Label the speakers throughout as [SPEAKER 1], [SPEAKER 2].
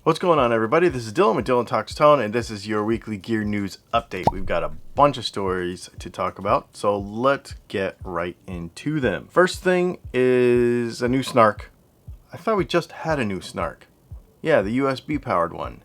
[SPEAKER 1] What's going on, everybody? This is Dylan with Dylan Talks Tone, and this is your weekly gear news update. We've got a bunch of stories to talk about, so let's get right into them. First thing is a new snark. I thought we just had a new snark. Yeah, the USB powered one.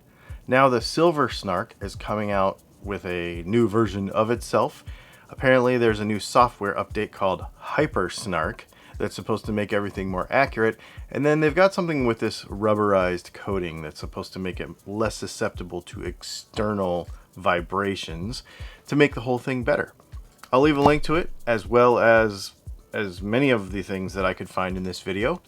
[SPEAKER 1] Now the silver snark is coming out with a new version of itself. Apparently there's a new software update called Hyper Snark that's supposed to make everything more accurate, and then they've got something with this rubberized coating that's supposed to make it less susceptible to external vibrations to make the whole thing better. I'll leave a link to it, as well as many of the things that I could find in this video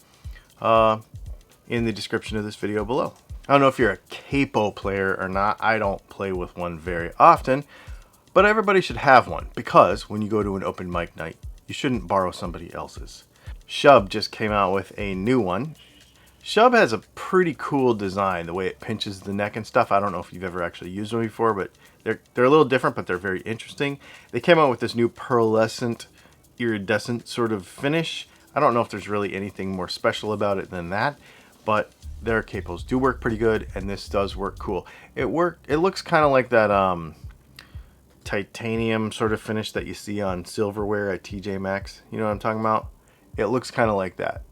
[SPEAKER 1] in the description of this video below. I don't know if you're a capo player or not. I don't play with one very often, but everybody should have one, because when you go to an open mic night, you shouldn't borrow somebody else's. Shub just came out with a new one. Shub has a pretty cool design, the way it pinches the neck and stuff. I don't know if you've ever actually used them before, but they're a little different, but they're very interesting. They came out with this new pearlescent, iridescent sort of finish. I don't know if there's really anything more special about it than that, but their capos do work pretty good, and this does work cool. It looks kind of like that titanium sort of finish that you see on silverware at TJ Maxx. You know what I'm talking about? It looks kind of like that.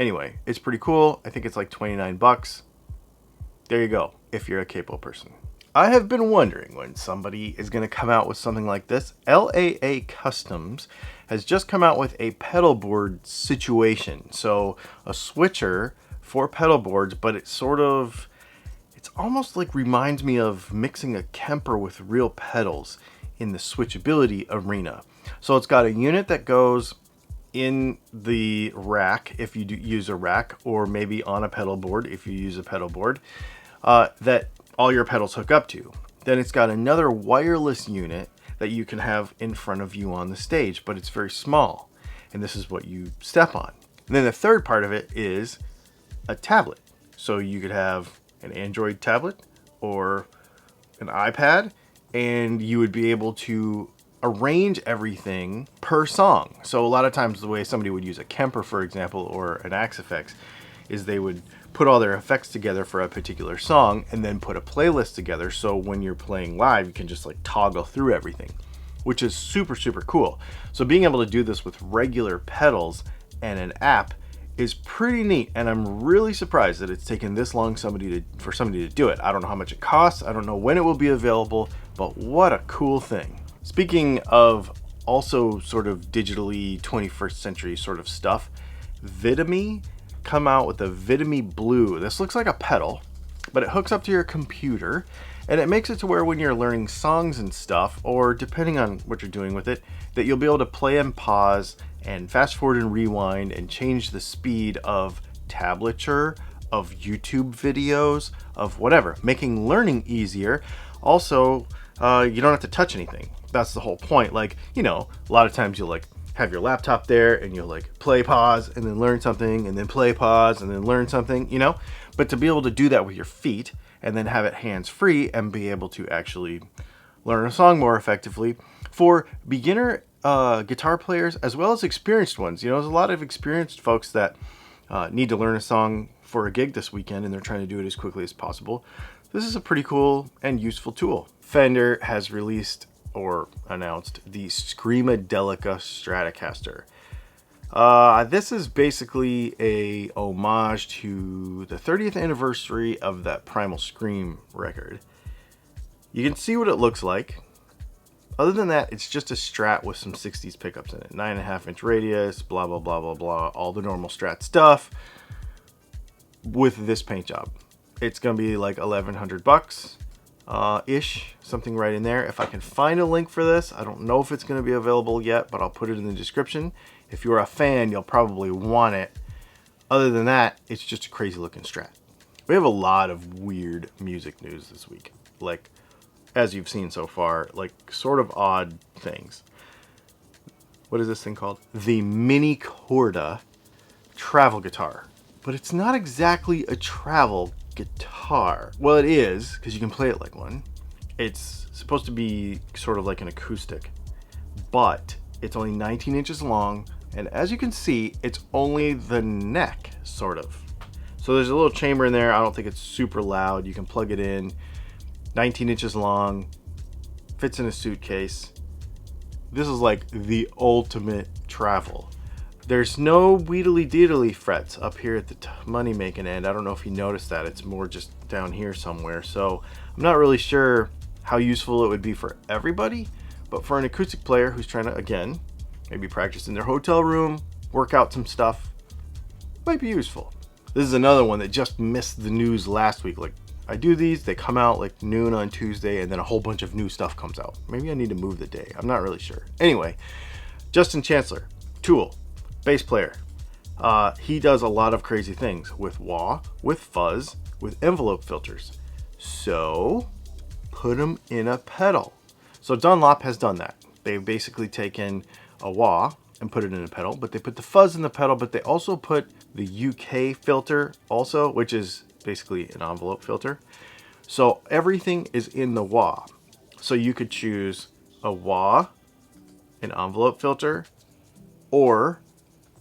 [SPEAKER 1] Anyway, it's pretty cool. I think it's like 29 bucks. There you go, if you're a capo person. I have been wondering when somebody is going to come out with something like this. LAA Customs has just come out with a pedalboard situation. So a switcher for pedal boards, but it's almost like reminds me of mixing a Kemper with real pedals in the switchability arena. So it's got a unit that goes in the rack if you do use a rack, or maybe on a pedal board if you use a pedal board, that all your pedals hook up to. Then it's got another wireless unit that you can have in front of you on the stage, but it's very small, and this is what you step on. And then the third part of it is a tablet. So you could have an Android tablet or an iPad, and you would be able to arrange everything per song. So a lot of times the way somebody would use a Kemper, for example, or an Axe Effects, is they would put all their effects together for a particular song and then put a playlist together, so when you're playing live you can just like toggle through everything, which is super cool. So being able to do this with regular pedals and an app is pretty neat, and I'm really surprised that it's taken this long for somebody to do it. I don't know how much it costs, I don't know when it will be available, but what a cool thing. Speaking of also sort of digitally 21st century sort of stuff, Vidimi come out with the Vidimi Blue. This looks like a pedal, but it hooks up to your computer, and it makes it to where when you're learning songs and stuff, or depending on what you're doing with it, that you'll be able to play and pause and fast forward and rewind and change the speed of tablature, of YouTube videos, of whatever, making learning easier. Also, you don't have to touch anything. That's the whole point. Like, you know, a lot of times you'll like have your laptop there and you'll like play, pause, and then learn something, and then play, pause, and then learn something, you know? But to be able to do that with your feet and then have it hands-free and be able to actually learn a song more effectively for beginner guitar players as well as experienced ones. You know, there's a lot of experienced folks that need to learn a song for a gig this weekend, and they're trying to do it as quickly as possible. This is a pretty cool and useful tool. Fender has released or announced the Screamadelica Stratocaster. This is basically a homage to the 30th anniversary of that Primal Scream record. You can see what it looks like. Other than that, it's just a Strat with some 60s pickups in it. 9.5-inch radius, blah, blah, blah, blah, blah. All the normal Strat stuff with this paint job. It's going to be like 1,100 bucks. Ish, something right in there. If I can find a link for this, I don't know if it's going to be available yet, but I'll put it in the description. If you're a fan, you'll probably want it. Other than that, it's just a crazy looking Strat. We have a lot of weird music news this week, like as you've seen so far, like sort of odd things. What is this thing called? The Mini Corda travel guitar, but it's not exactly a travel guitar. Well, it is, because you can play it like one. It's supposed to be sort of like an acoustic, but it's only 19 inches long, and as you can see, it's only the neck, sort of. So there's a little chamber in there. I don't think it's super loud. You can plug it in. 19 inches long. Fits in a suitcase. This is like the ultimate travel. There's no wheedly deedly frets up here at the money making end. I don't know if you noticed that. It's more just down here somewhere. So I'm not really sure how useful it would be for everybody, but for an acoustic player who's trying to, again, maybe practice in their hotel room, work out some stuff, might be useful. This is another one that just missed the news last week. Like, I do these, they come out like noon on Tuesday, and then a whole bunch of new stuff comes out. Maybe I need to move the day. I'm not really sure. Anyway, Justin Chancellor, Tool, bass player. He does a lot of crazy things with wah, with fuzz, with envelope filters. So put them in a pedal. So Dunlop has done that. They've basically taken a wah and put it in a pedal, but they put the fuzz in the pedal, but they also put the UK filter also, which is basically an envelope filter. So everything is in the wah. So you could choose a wah, an envelope filter, or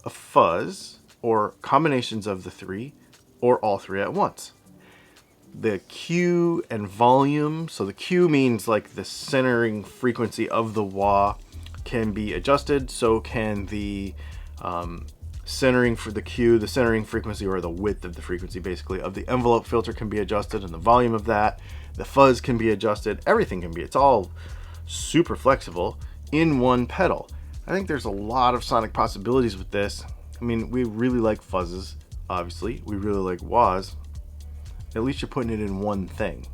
[SPEAKER 1] a fuzz, or combinations of the three, or all three at once. The Q and volume, so the Q means like the centering frequency of the wah, can be adjusted. So can the centering for the Q, the centering frequency, or the width of the frequency basically of the envelope filter can be adjusted, and the volume of that. The fuzz can be adjusted. Everything can be. It's all super flexible in one pedal. I think there's a lot of sonic possibilities with this. I mean, we really like fuzzes, obviously. We really like wahs. At least you're putting it in one thing.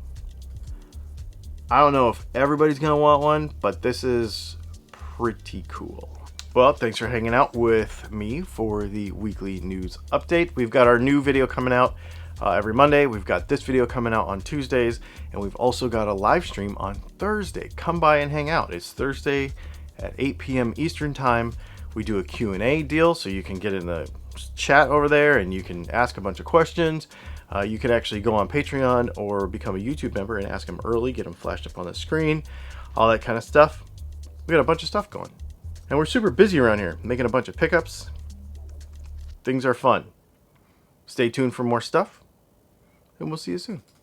[SPEAKER 1] I don't know if everybody's gonna want one, but this is pretty cool. Well, thanks for hanging out with me for the weekly news update. We've got our new video coming out every Monday. We've got this video coming out on Tuesdays, and we've also got a live stream on Thursday. Come by and hang out. It's Thursday at 8 p.m. Eastern time. We do a Q&A deal, so you can get in the chat over there and you can ask a bunch of questions. You can actually go on Patreon or become a YouTube member and ask them early, get them flashed up on the screen, all that kind of stuff. We got a bunch of stuff going. And we're super busy around here, making a bunch of pickups. Things are fun. Stay tuned for more stuff, and we'll see you soon.